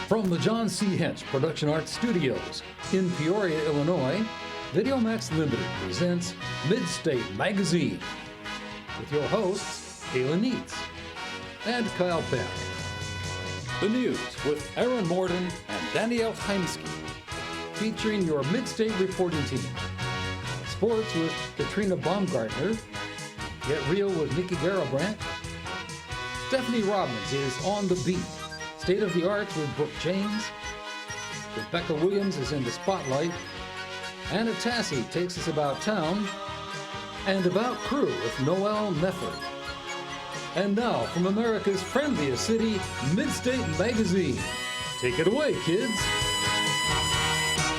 From the John C. Hench Production Arts Studios in Peoria, Illinois, VideoMax Limited presents Midstate Magazine with your hosts, Kayla Neitz and Kyle Peck. The news with Aaron Morden and Danielle Heimski, featuring your Midstate reporting team. Sports with Katrina Baumgartner. Get Real with Nikki Garabrandt. Stephanie Robbins is on the beat. State of the Arts with Brooke James. Rebecca Williams is in the spotlight. Anna Tassi takes us about town. And About Crew with Noel Nefford. And now, from America's friendliest city, Midstate Magazine. Take it away, kids.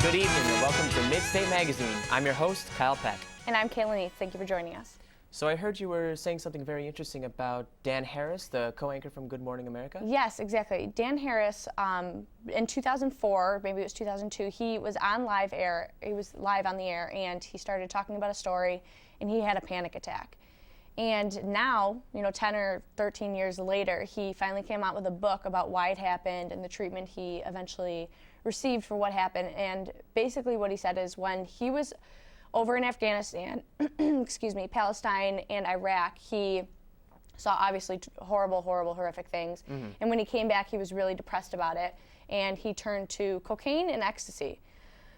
Good evening and welcome to Midstate Magazine. I'm your host, Kyle Peck. And I'm Kayla Neitz. Thank you for joining us. So I heard you were saying something very interesting about Dan Harris, the co-anchor from Good Morning America? Yes, exactly. Dan Harris, in 2004, maybe it was 2002, he was on live air. He was live on the air, and he started talking about a story, and he had a panic attack. And now, 10 or 13 years later, he finally came out with a book about why it happened and the treatment he eventually received for what happened. And basically what he said is when he was over in Afghanistan, Palestine and Iraq, he saw obviously horrible, horrific things. Mm-hmm. And when he came back, he was really depressed about it. And he turned to cocaine and ecstasy.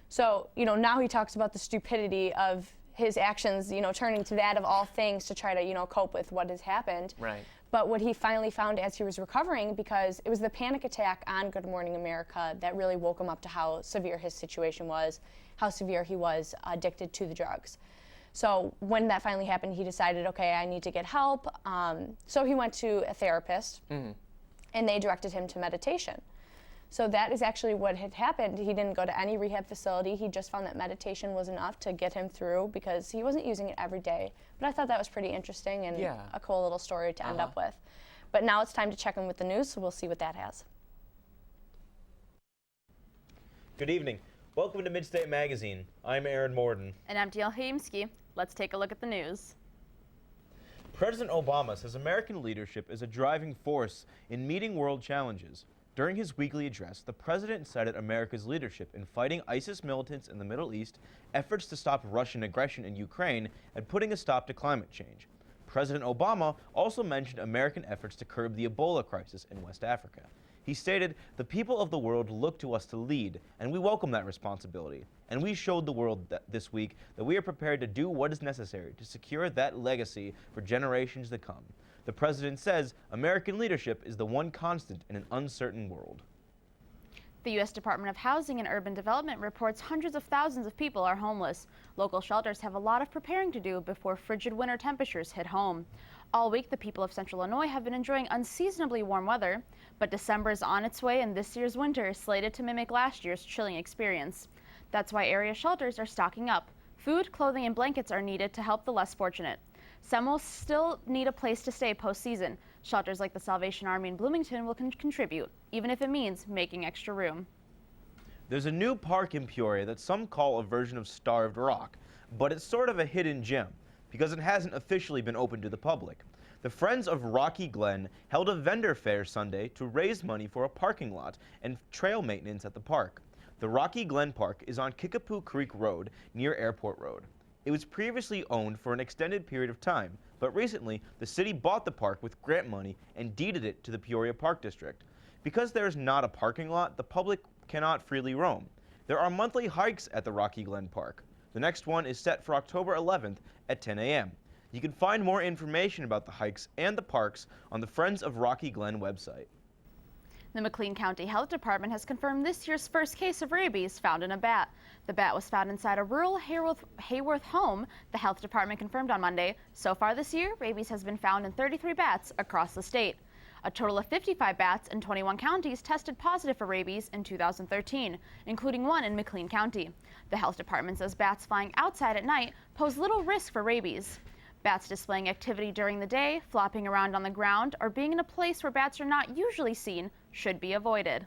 So, now he talks about the stupidity of his actions, turning to that of all things to try to, cope with what has happened. Right. But what he finally found as he was recovering, because it was the panic attack on Good Morning America that really woke him up to how severe his situation was, how severe he was addicted to the drugs. So when that finally happened, he decided, okay, I need to get help. So he went to a therapist, mm-hmm. and they directed him to meditation. So that is actually what had happened. He didn't go to any rehab facility. He just found that meditation was enough to get him through because he wasn't using it every day. But I thought that was pretty interesting and a cool little story to end up with. But now it's time to check in with the news, so we'll see what that has. Good evening. Welcome to Midstate Magazine. I'm Aaron Morden. And I'm Danielle Heimski. Let's take a look at the news. President Obama says American leadership is a driving force in meeting world challenges. During his weekly address, the president cited America's leadership in fighting ISIS militants in the Middle East, efforts to stop Russian aggression in Ukraine, and putting a stop to climate change. President Obama also mentioned American efforts to curb the Ebola crisis in West Africa. He stated, "The people of the world look to us to lead, and we welcome that responsibility. And we showed the world this week that we are prepared to do what is necessary to secure that legacy for generations to come." The president says American leadership is the one constant in an uncertain world. The U.S. Department of Housing and Urban Development reports hundreds of thousands of people are homeless. Local shelters have a lot of preparing to do before frigid winter temperatures hit home. All week, the people of Central Illinois have been enjoying unseasonably warm weather, but December is on its way and this year's winter is slated to mimic last year's chilling experience. That's why area shelters are stocking up. Food, clothing, and blankets are needed to help the less fortunate. Some will still need a place to stay postseason. Shelters like the Salvation Army in Bloomington will contribute, even if it means making extra room. There's a new park in Peoria that some call a version of Starved Rock, but it's sort of a hidden gem because it hasn't officially been open to the public. The Friends of Rocky Glen held a vendor fair Sunday to raise money for a parking lot and trail maintenance at the park. The Rocky Glen Park is on Kickapoo Creek Road near Airport Road. It was previously owned for an extended period of time, but recently the city bought the park with grant money and deeded it to the Peoria Park District. Because there is not a parking lot, the public cannot freely roam. There are monthly hikes at the Rocky Glen Park. The next one is set for October 11th at 10 a.m. You can find more information about the hikes and the parks on the Friends of Rocky Glen website. The McLean County Health Department has confirmed this year's first case of rabies found in a bat. The bat was found inside a rural Hayworth home, the health department confirmed on Monday. So far this year, rabies has been found in 33 bats across the state. A total of 55 bats in 21 counties tested positive for rabies in 2013, including one in McLean County. The health department says bats flying outside at night pose little risk for rabies. Bats displaying activity during the day, flopping around on the ground, or being in a place where bats are not usually seen should be avoided.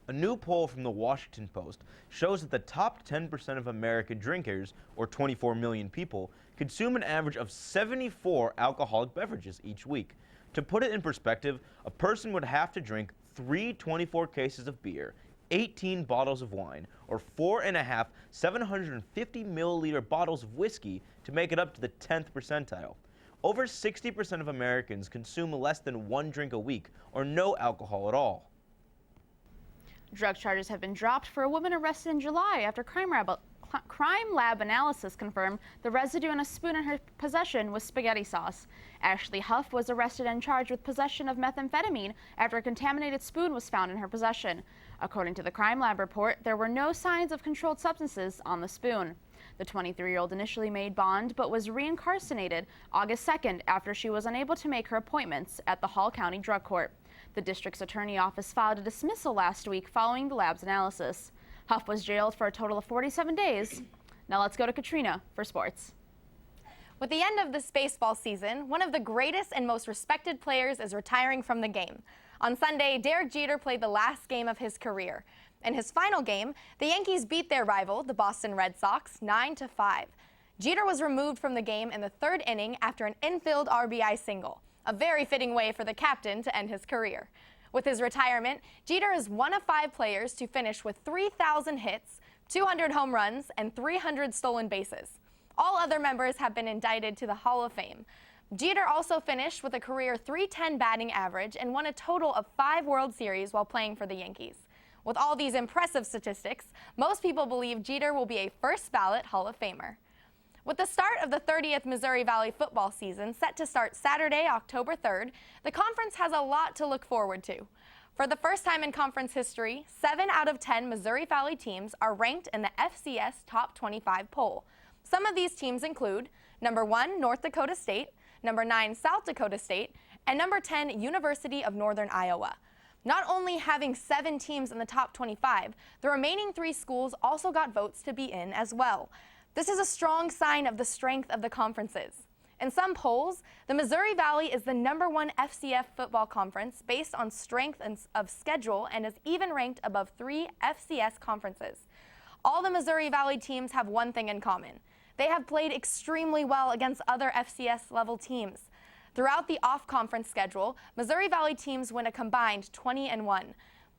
A new poll from the Washington Post shows that the top 10% of American drinkers, or 24 million people, consume an average of 74 alcoholic beverages each week. To put it in perspective, a person would have to drink 3 24 cases of beer, 18 bottles of wine, or 4.5 750 milliliter bottles of whiskey to make it up to the 10th percentile. Over 60% of Americans consume less than 1 drink a week or no alcohol at all. Drug charges have been dropped for a woman arrested in July after crime lab analysis confirmed the residue in a spoon in her possession was spaghetti sauce. Ashley Huff was arrested and charged with possession of methamphetamine after a contaminated spoon was found in her possession. According to the crime lab report, there were no signs of controlled substances on the spoon. The 23-year-old initially made bond but was reincarcerated August 2nd after she was unable to make her appointments at the Hall County Drug Court. The district's attorney office filed a dismissal last week following the lab's analysis. Huff was jailed for a total of 47 days. Now let's go to Katrina for sports. With the end of this baseball season, one of the greatest and most respected players is retiring from the game. On Sunday, Derek Jeter played the last game of his career. In his final game, the Yankees beat their rival, the Boston Red Sox, 9-5. Jeter was removed from the game in the 3rd inning after an infield RBI single, a very fitting way for the captain to end his career. With his retirement, Jeter is one of 5 players to finish with 3,000 hits, 200 home runs, and 300 stolen bases. All other members have been indicted to the Hall of Fame. Jeter also finished with a career .310 batting average and won a total of 5 World Series while playing for the Yankees. With all these impressive statistics, most people believe Jeter will be a first-ballot Hall of Famer. With the start of the 30th Missouri Valley football season set to start Saturday, October 3rd, the conference has a lot to look forward to. For the first time in conference history, 7 out of 10 Missouri Valley teams are ranked in the FCS Top 25 poll. Some of these teams include number 1, North Dakota State, number 9, South Dakota State, and number 10, University of Northern Iowa. Not only having 7 teams in the top 25, the remaining 3 schools also got votes to be in as well. This is a strong sign of the strength of the conferences. In some polls, the Missouri Valley is the number 1 FCS football conference based on strength of schedule and is even ranked above 3 FCS conferences. All the Missouri Valley teams have one thing in common. They have played extremely well against other FCS level teams. Throughout the off-conference schedule, Missouri Valley teams win a combined 20-1.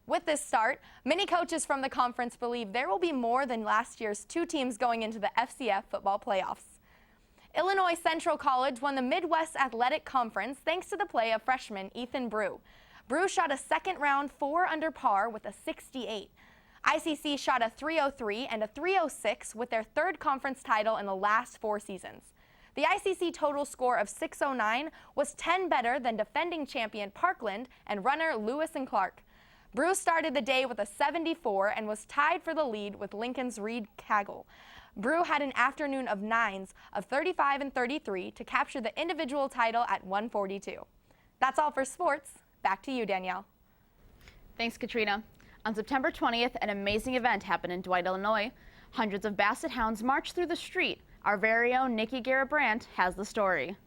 With this start, many coaches from the conference believe there will be more than last year's 2 teams going into the FCS football playoffs. Illinois Central College won the Midwest Athletic Conference thanks to the play of freshman Ethan Brew. Brew shot a second round 4 under par with a 68. ICC shot a 303 and a 306 with their 3rd conference title in the last 4 seasons. The ICC total score of 609 was 10 better than defending champion Parkland and runner Lewis and Clark. Brew started the day with a 74 and was tied for the lead with Lincoln's Reed Cagle. Brew had an afternoon of 9s of 35 and 33 to capture the individual title at 142. That's all for sports. Back to you, Danielle. Thanks, Katrina. On September 20th, an amazing event happened in Dwight, Illinois. Hundreds of Basset Hounds marched through the street. Our very own Nikki Garrett-Brandt has the story.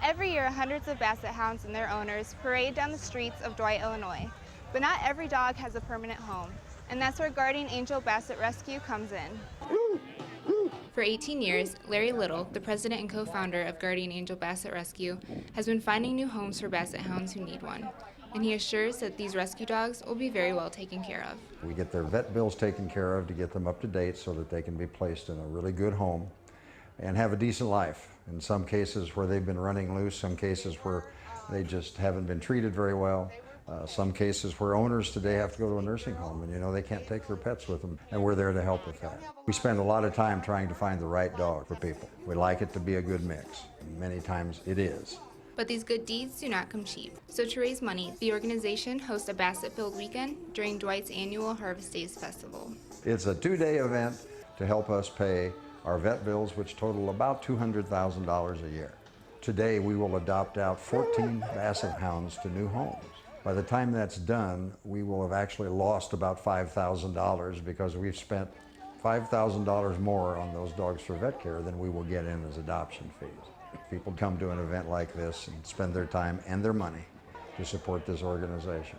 Every year, hundreds of Basset Hounds and their owners parade down the streets of Dwight, Illinois. But not every dog has a permanent home, and that's where Guardian Angel Basset Rescue comes in. For 18 years, Larry Little, the president and co-founder of Guardian Angel Basset Rescue, has been finding new homes for Basset Hounds who need one. And he assures that these rescue dogs will be very well taken care of. We get their vet bills taken care of to get them up to date so that they can be placed in a really good home and have a decent life. In some cases where they've been running loose, some cases where they just haven't been treated very well, some cases where owners today have to go to a nursing home and they can't take their pets with them, and we're there to help with that. We spend a lot of time trying to find the right dog for people. We like it to be a good mix. Many times it is. But these good deeds do not come cheap. So to raise money, the organization hosts a Basset-filled weekend during Dwight's annual Harvest Days Festival. It's a 2-day event to help us pay our vet bills, which total about $200,000 a year. Today we will adopt out 14 Basset Hounds to new homes. By the time that's done, we will have actually lost about $5,000 because we've spent $5,000 more on those dogs for vet care than we will get in as adoption fees. People come to an event like this and spend their time and their money to support this organization.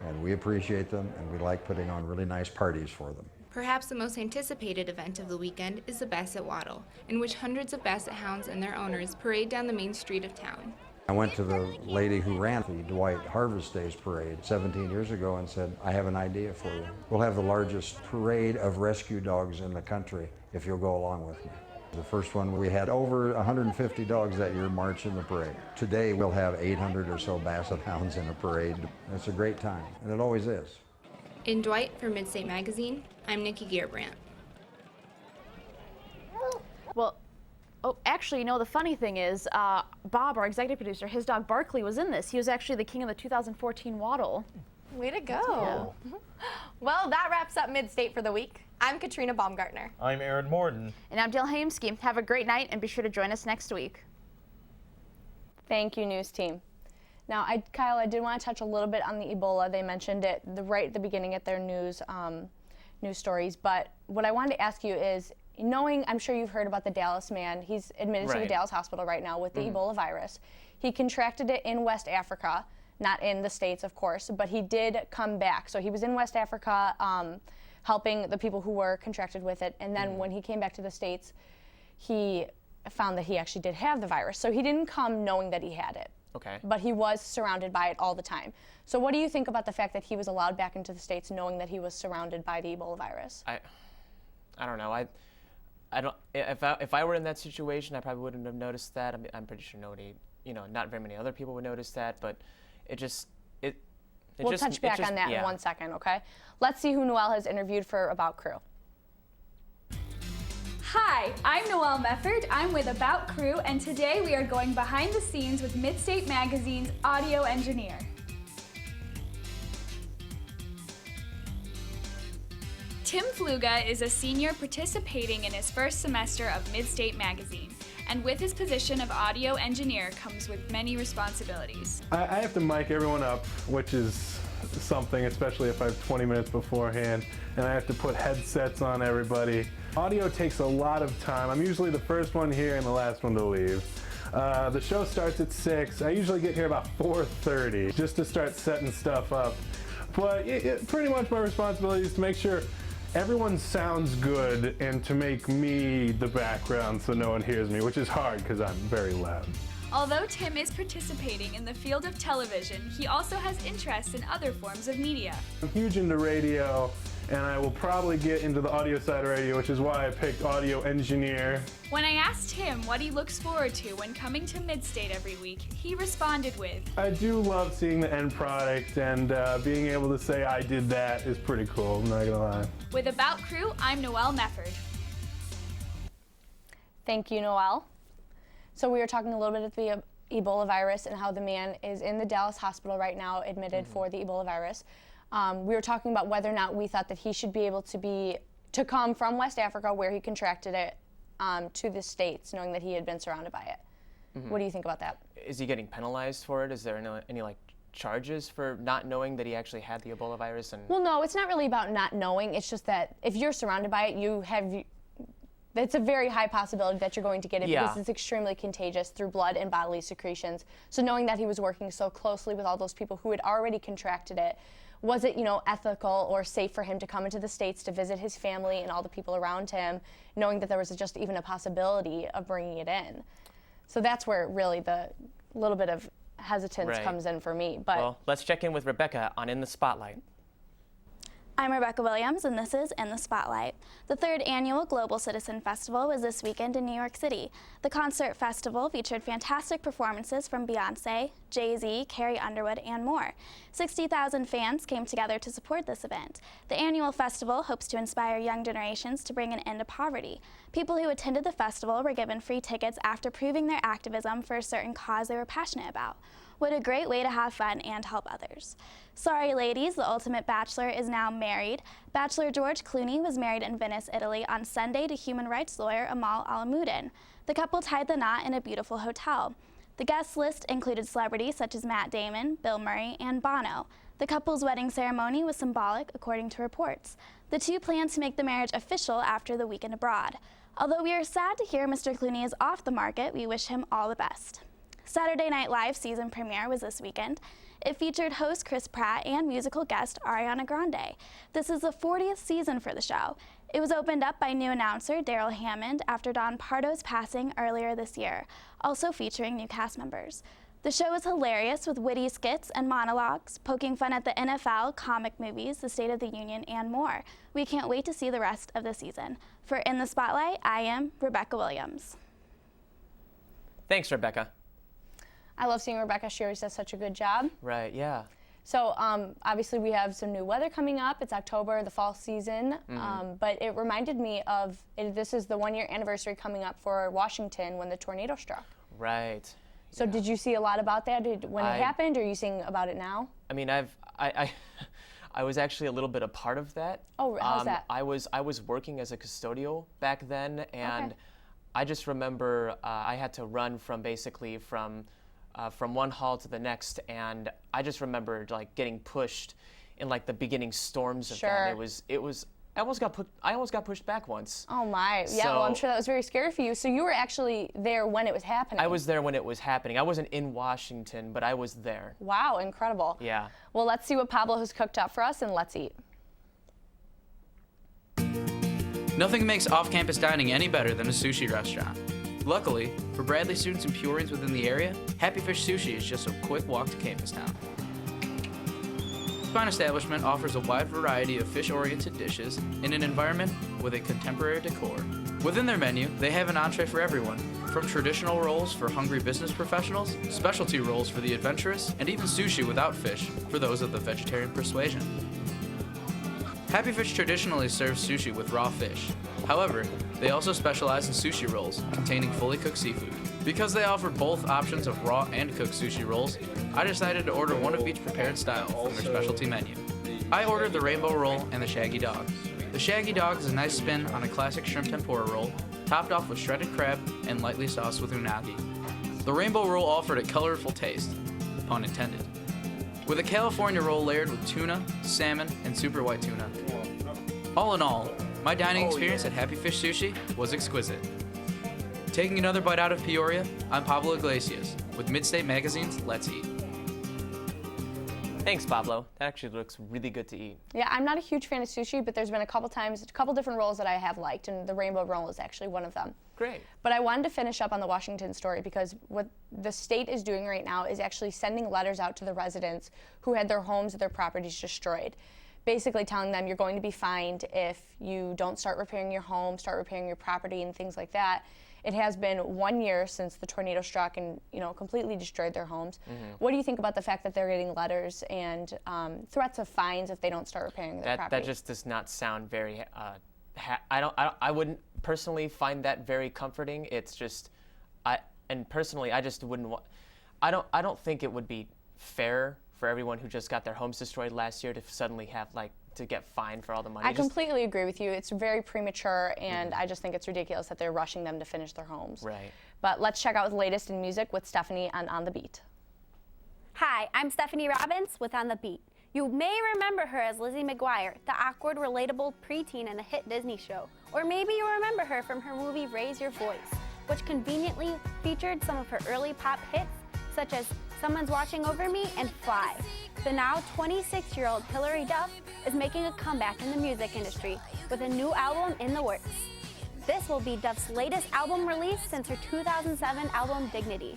And we appreciate them, and we like putting on really nice parties for them. Perhaps the most anticipated event of the weekend is the Basset Waddle, in which hundreds of Basset Hounds and their owners parade down the main street of town. I went to the lady who ran the Dwight Harvest Days parade 17 years ago and said, I have an idea for you. We'll have the largest parade of rescue dogs in the country if you'll go along with me. The first one, we had over 150 dogs that year march in the parade. Today we'll have 800 or so Basset Hounds in a parade. It's a great time, and it always is. In Dwight for Midstate Magazine, I'm Nikki Gearbrandt. Well, oh, actually, you know, the funny thing is, Bob, our executive producer, his dog Barkley was in this. He was actually the king of the 2014 Waddle. Way to go. Well, that wraps up Midstate for the week. I'm Katrina Baumgartner. I'm Aaron Morden. And I'm Dale Haimski. Have a great night and be sure to join us next week. Thank you, news team. Now, Kyle, I did want to touch a little bit on the Ebola. They mentioned it right at the beginning at their news stories. But what I wanted to ask you is, knowing, I'm sure you've heard about the Dallas man. He's admitted to the Dallas hospital right now with the Ebola virus. He contracted it in West Africa, not in the States, of course, but he did come back. So he was in West Africa helping the people who were contracted with it. And then when he came back to the States, he found that he actually did have the virus. So he didn't come knowing that he had it. Okay. But he was surrounded by it all the time. So what do you think about the fact that he was allowed back into the States knowing that he was surrounded by the Ebola virus? I don't know. I don't. If I were in that situation, I probably wouldn't have noticed that. I'm pretty sure nobody, not very many other people would notice that. But We'll touch back on that in 1 second, okay? Let's see who Noelle has interviewed for About Crew. Hi, I'm Noelle Mefford. I'm with About Crew, and today we are going behind the scenes with Midstate Magazine's audio engineer. Tim Fluga is a senior participating in his first semester of Midstate Magazine, and with his position of audio engineer comes with many responsibilities. I have to mic everyone up, which is something, especially if I have 20 minutes beforehand, and I have to put headsets on everybody. Audio takes a lot of time. I'm usually the first one here and the last one to leave. The show starts at 6. I usually get here about 4:30 just to start setting stuff up. But pretty much my responsibility is to make sure everyone sounds good and to make me the background so no one hears me, which is hard because I'm very loud. Although Tim is participating in the field of television, he also has interest in other forms of media. I'm huge into radio, and I will probably get into the audio side of radio, which is why I picked audio engineer. When I asked him what he looks forward to when coming to Midstate every week, he responded with, I do love seeing the end product, and being able to say I did that is pretty cool, I'm not gonna lie. With About Crew, I'm Noelle Mefford. Thank you, Noelle. So we were talking a little bit about the Ebola virus and how the man is in the Dallas hospital right now, admitted for the Ebola virus. We were talking about whether or not we thought that he should be able to come from West Africa, where he contracted it, to the States, knowing that he had been surrounded by it. What do you think about that? Is he getting penalized for it? Is there any charges for not knowing that he actually had the Ebola virus? Well, no, it's not really about not knowing. It's just that if you're surrounded by it, it's a very high possibility that you're going to get it because it's extremely contagious through blood and bodily secretions. So knowing that he was working so closely with all those people who had already contracted it, was it, ethical or safe for him to come into the States to visit his family and all the people around him, knowing that there was just even a possibility of bringing it in? So that's where really the little bit of hesitance comes in for me. But well, let's check in with Rebecca on In the Spotlight. I'm Rebecca Williams, and this is In the Spotlight. The 3rd annual Global Citizen Festival was this weekend in New York City. The concert festival featured fantastic performances from Beyonce, Jay-Z, Carrie Underwood, and more. 60,000 fans came together to support this event. The annual festival hopes to inspire young generations to bring an end to poverty. People who attended the festival were given free tickets after proving their activism for a certain cause they were passionate about. What a great way to have fun and help others. Sorry ladies, the ultimate bachelor is now married. Bachelor George Clooney was married in Venice, Italy on Sunday to human rights lawyer Amal Alamuddin. The couple tied the knot in a beautiful hotel. The guest list included celebrities such as Matt Damon, Bill Murray, and Bono. The couple's wedding ceremony was symbolic, according to reports. The two plan to make the marriage official after the weekend abroad. Although we are sad to hear Mr. Clooney is off the market, we wish him all the best. Saturday Night Live season premiere was this weekend. It featured host Chris Pratt and musical guest Ariana Grande. This is the 40th season for the show. It was opened up by new announcer Daryl Hammond after Don Pardo's passing earlier this year, also featuring new cast members. The show is hilarious with witty skits and monologues, poking fun at the NFL, comic movies, the State of the Union, and more. We can't wait to see the rest of the season. For In the Spotlight, I am Rebecca Williams. Thanks, Rebecca. I love seeing Rebecca. She always does such a good job. Right, yeah. So obviously we have some new weather coming up. It's October, the fall season, but it reminded me of, this is the 1-year anniversary coming up for Washington when the tornado struck. Right. So did you see a lot about that when it happened, or are you seeing about it now? I mean, I was actually a little bit a part of that. Oh, how's that? I was working as a custodial back then, and I just remember I had to run from one hall to the next, and I just remember like getting pushed in like the beginning storms of that. It was I almost got pushed back once. Oh my. Yeah, well, I'm sure that was very scary for you. So you were actually there when it was happening. I was there when it was happening. I wasn't in Washington, but I was there. Wow, incredible. Yeah. Well, let's see what Pablo has cooked up for us, and let's eat. Nothing makes off-campus dining any better than a sushi restaurant. Luckily, for Bradley students and Peorians within the area, Happy Fish Sushi is just a quick walk to campus town. This fine establishment offers a wide variety of fish-oriented dishes in an environment with a contemporary decor. Within their menu, they have an entree for everyone, from traditional rolls for hungry business professionals, specialty rolls for the adventurous, and even sushi without fish for those of the vegetarian persuasion. Happy Fish traditionally serves sushi with raw fish. However, they also specialize in sushi rolls containing fully cooked seafood. Because they offer both options of raw and cooked sushi rolls, I decided to order one of each prepared style from their specialty menu. I ordered the rainbow roll and the shaggy dog. The shaggy dog is a nice spin on a classic shrimp tempura roll, topped off with shredded crab and lightly sauced with unagi. The rainbow roll offered a colorful taste, pun intended, with a California roll layered with tuna, salmon, and super white tuna. All in all, my dining experience at Happy Fish Sushi was exquisite. Taking another bite out of Peoria, I'm Pablo Iglesias with Midstate Magazine's Let's Eat. Thanks, Pablo. That actually looks really good to eat. Yeah, I'm not a huge fan of sushi, but there's been a couple different rolls that I have liked, and the rainbow roll is actually one of them. Great. But I wanted to finish up on the Washington story because what the state is doing right now is actually sending letters out to the residents who had their homes or their properties destroyed, basically telling them you're going to be fined if you don't start repairing your home, start repairing your property, and things like that. It has been 1 year since the tornado struck and completely destroyed their homes. What do you think about the fact that they're getting letters and threats of fines if they don't start repairing their property? That just does not sound very. I wouldn't personally find that very comforting. It's just, I just wouldn't want. I don't think it would be fair for everyone who just got their homes destroyed last year to suddenly have to get fined for all the money. I completely agree with you. It's very premature, and I just think it's ridiculous that they're rushing them to finish their homes. Right. But let's check out the latest in music with Stephanie on The Beat. Hi, I'm Stephanie Robbins with On The Beat. You may remember her as Lizzie McGuire, the awkward, relatable preteen in a hit Disney show. Or maybe you remember her from her movie Raise Your Voice, which conveniently featured some of her early pop hits, such as Someone's Watching Over Me and Fly. The now 26-year-old Hilary Duff is making a comeback in the music industry with a new album in the works. This will be Duff's latest album release since her 2007 album Dignity.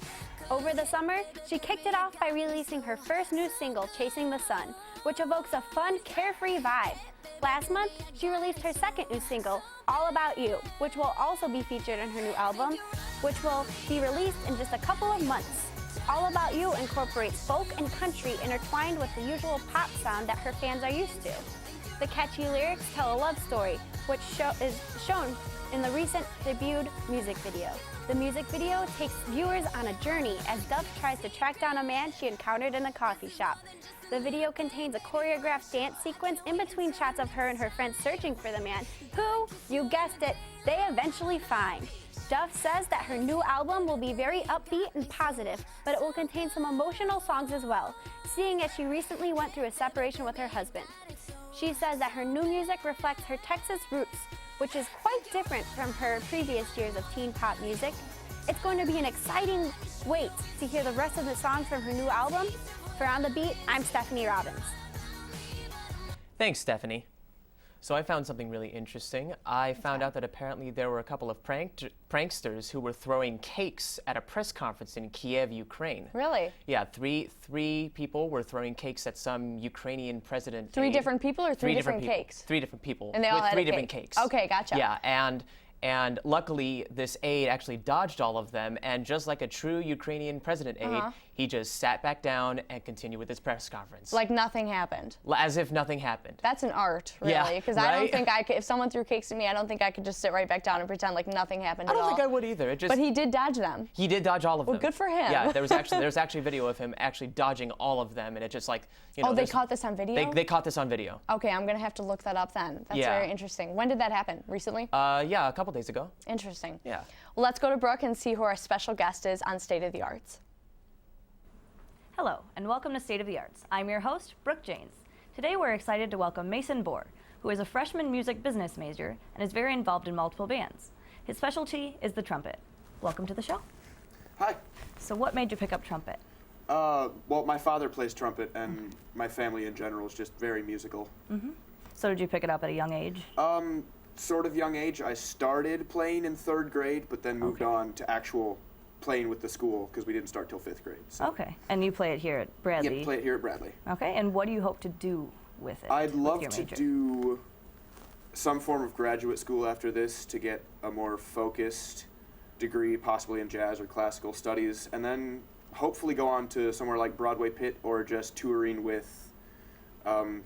Over the summer, she kicked it off by releasing her first new single, Chasing the Sun, which evokes a fun, carefree vibe. Last month, she released her second new single, All About You, which will also be featured in her new album, which will be released in just a couple of months. All About You incorporates folk and country intertwined with the usual pop sound that her fans are used to. The catchy lyrics tell a love story, which is shown in the recent debuted music video. The music video takes viewers on a journey as Duff tries to track down a man she encountered in a coffee shop. The video contains a choreographed dance sequence in between shots of her and her friends searching for the man, who, you guessed it, they eventually find. Duff says that her new album will be very upbeat and positive, but it will contain some emotional songs as well, seeing as she recently went through a separation with her husband. She says that her new music reflects her Texas roots, which is quite different from her previous years of teen pop music. It's going to be an exciting wait to hear the rest of the songs from her new album. For On The Beat, I'm Stephanie Robbins. Thanks, Stephanie. So I found something really interesting. I found out that apparently there were a couple of pranksters who were throwing cakes at a press conference in Kiev, Ukraine. Really? Yeah, three people were throwing cakes at some Ukrainian president. Three different people or three different people. cakes? 3 different people. And they all with had three a different cake. cakes. Okay, gotcha. Yeah, and luckily this aide actually dodged all of them, and just like a true Ukrainian president aide, he just sat back down and continued with his press conference. Like nothing happened. As if nothing happened. That's an art, really. Yeah, Because right? I don't think I could, if someone threw cakes at me, I don't think I could just sit right back down and pretend like nothing happened at all. I don't think I would either. But he did dodge them. He did dodge all of them. Well, good for him. Yeah, there's actually video of him actually dodging all of them, and it just like, you know. Oh, they caught this on video? They caught this on video. Okay, I'm going to have to look that up then. That's very interesting. When did that happen? Recently? Yeah, a couple days ago. Interesting. Yeah. Well, let's go to Brooke and see who our special guest is on State of the Arts. Hello, and welcome to State of the Arts. I'm your host, Brooke Janes. Today we're excited to welcome Mason Bohr, who is a freshman music business major and is very involved in multiple bands. His specialty is the trumpet. Welcome to the show. Hi. So what made you pick up trumpet? Well, my father plays trumpet, and my family in general is just very musical. So did you pick it up at a young age? Sort of young age. I started playing in 3rd grade, but then moved on to actual playing with the school because we didn't start till 5th grade. So. Okay, and you play it here at Bradley? Yeah, play it here at Bradley. Okay, and what do you hope to do with it? I'd love your to major? do some form of graduate school after this to get a more focused degree, possibly in jazz or classical studies, and then hopefully go on to somewhere like Broadway Pit or just touring with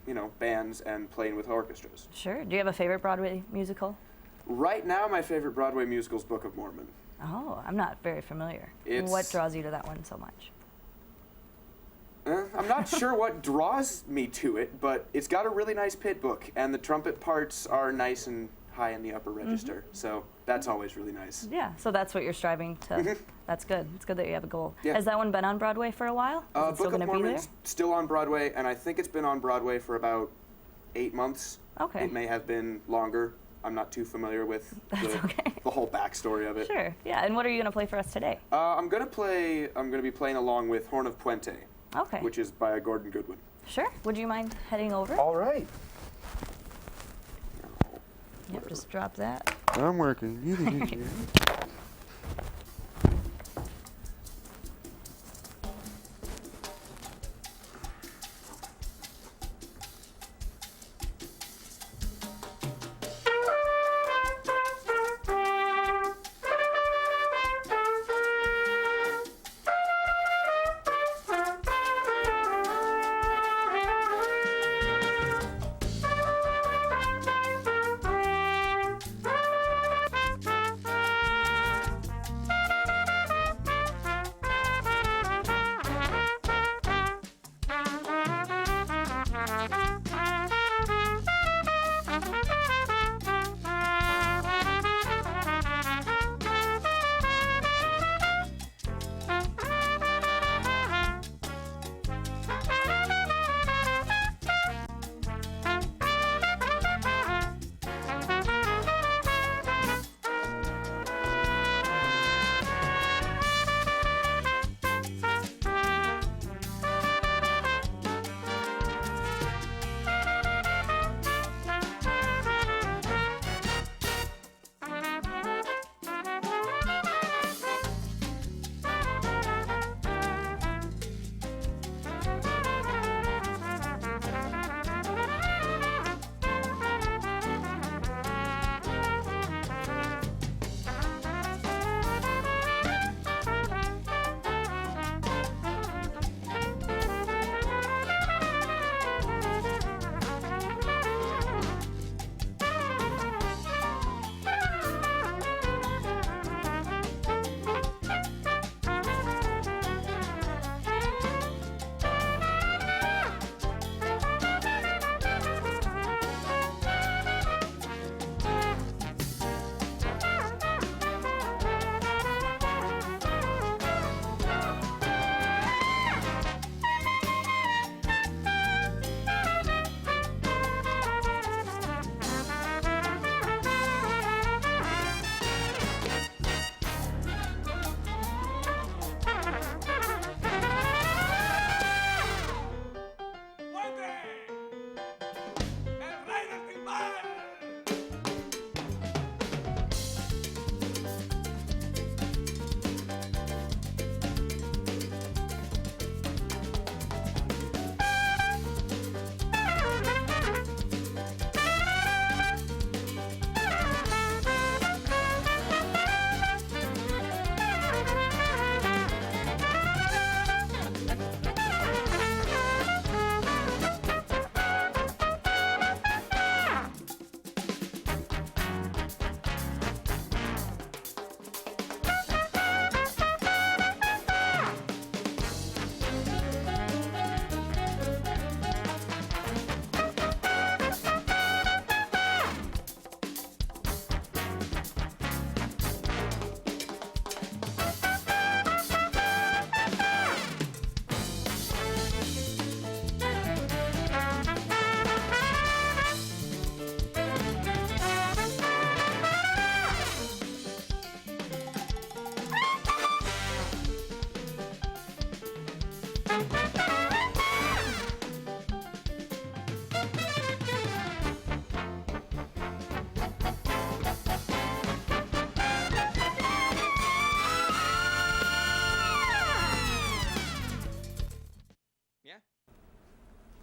you know, bands and playing with orchestras. Sure. Do you have a favorite Broadway musical? Right now, my favorite Broadway musical is Book of Mormon. Oh, I'm not very familiar. What draws you to that one so much? I'm not sure what draws me to it, but it's got a really nice pit book, and the trumpet parts are nice and high in the upper register, so that's always really nice. Yeah, so that's what you're striving to. That's good. It's good that you have a goal. Yeah. Has that one been on Broadway for a while? Is it still Book of going to be there? Mormon's still on Broadway, and I think it's been on Broadway for about 8 months. Okay. It may have been longer. I'm not too familiar with the whole backstory of it. Sure. Yeah. And what are you going to play for us today? I'm going to be playing along with Horn of Puente. Okay. Which is by Gordon Goodwin. Sure. Would you mind heading over? All right. Yep, just drop that. I'm working.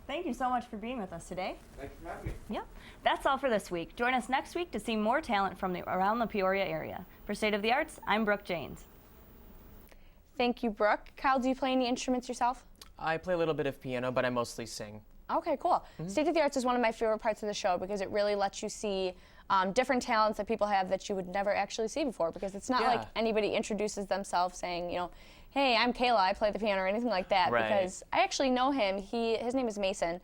Thank you so much for being with us today. Thank you for having me. Yep. That's all for this week. Join us next week to see more talent from around the Peoria area. For State of the Arts, I'm Brooke Janes. Thank you, Brooke. Kyle, do you play any instruments yourself? I play a little bit of piano, but I mostly sing. Okay, cool. State of the Arts is one of my favorite parts of the show because it really lets you see different talents that people have that you would never actually see before, because it's not like anybody introduces themselves saying, you know, hey, I'm Kayla, I play the piano, or anything like that, because I actually know him. His name is Mason.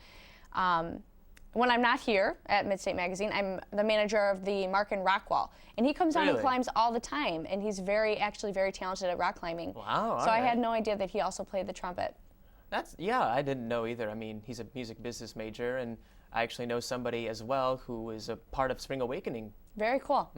When I'm not here at Midstate Magazine, I'm the manager of the Mark and Rock Wall, and he comes down and climbs all the time, and he's actually very talented at rock climbing. Wow, so I had no idea that he also played the trumpet. I didn't know either. I mean, he's a music business major, and I actually know somebody as well who is a part of Spring Awakening. Very cool.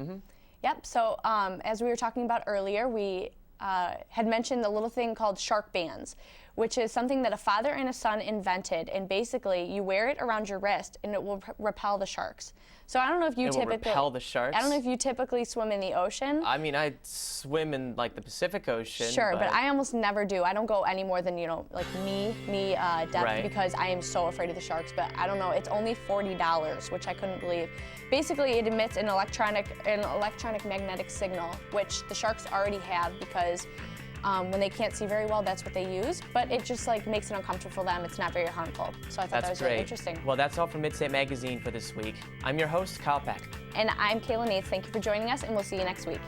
Yep, so as we were talking about earlier, we had mentioned the little thing called shark bands, which is something that a father and a son invented, and basically you wear it around your wrist and it will repel the sharks. So I don't know if you typically repel the sharks? I don't know if you typically swim in the ocean. I mean, I swim in like the Pacific Ocean. Sure, but I almost never do. I don't go any more than, like knee depth because I am so afraid of the sharks. But I don't know, it's only $40, which I couldn't believe. Basically, it emits an electronic magnetic signal, which the sharks already have because when they can't see very well, that's what they use. But it just like makes it uncomfortable for them. It's not very harmful. So I thought that was really interesting. Well, that's all from Midstate Magazine for this week. I'm your host, Kyle Peck. And I'm Kayla Nates. Thank you for joining us, and we'll see you next week.